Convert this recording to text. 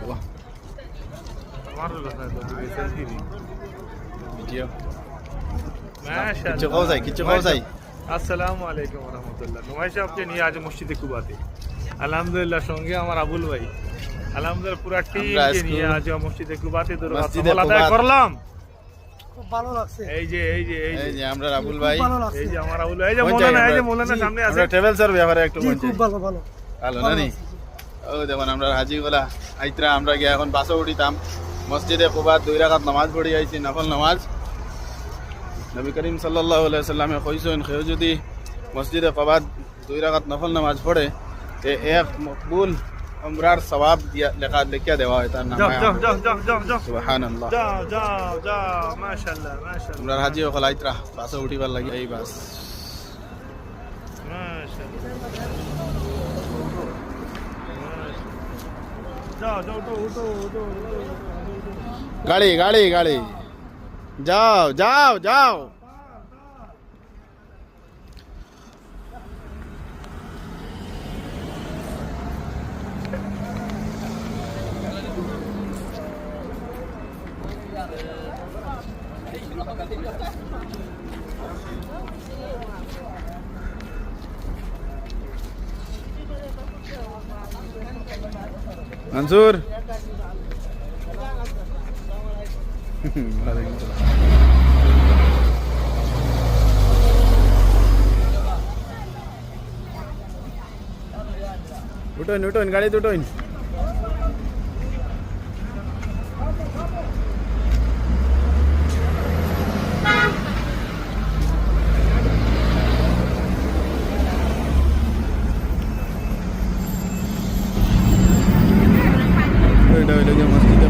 वाह वीडियो মাশাআল্লাহ किच्चू खाओ साई আসসালামু আলাইকুম ওয়া রাহমাতুল্লাহ। নুমাই সাহেবকে নিয়ে আজ মসজিদে কুবাতে আলহামদুলিল্লাহ, সঙ্গে আমার আবুল ভাই, আলহামদুলিল্লাহ পুরো টিমকে নিয়ে আজ মসজিদে কুবাতে মসজিদে আদায় কুবাত করলাম। খুব ভালো লাগছে। এই যে আমরা রাবুল ভাই, ভালো লাগছে। এই যে আমার আবুল ভাই, এই যে মৌলানা সামনে আছে। আমরা ট্রাভেলসের ব্যাপারে একটু জি, বলছি। খুব ভালো ভালো ভালো না নি? ও যেমন আমরা হাজিগুলা আইত্রা আমরা গিয়ে এখন বাসে উঠিতাম মসজিদে কুবাত 2 রাকাত নামাজ পড়ি আইছি, নফল নামাজ। নবী করিম সাল্লাল্লাহু আলাইহি সাল্লামে কইছেন কেউ যদি মসজিদে কুবাত 2 রাকাত নফল নামাজ পড়ে তে এক মকবুল উমরার সওয়াব লিখিয়া দেওয়া হয় তার নামে। যাও সুবহানাল্লাহ। যাও মাশাআল্লাহ মাশাআল্লাহ। আমরা হাজি হল আইত্রা বাসে উঠিবার লাগি এই বাস। গাড়ি গাড়ি গাড়ি যাও যাও যাও। मंसूर उठोन उठोन गाडीत उठोन। মসজিদে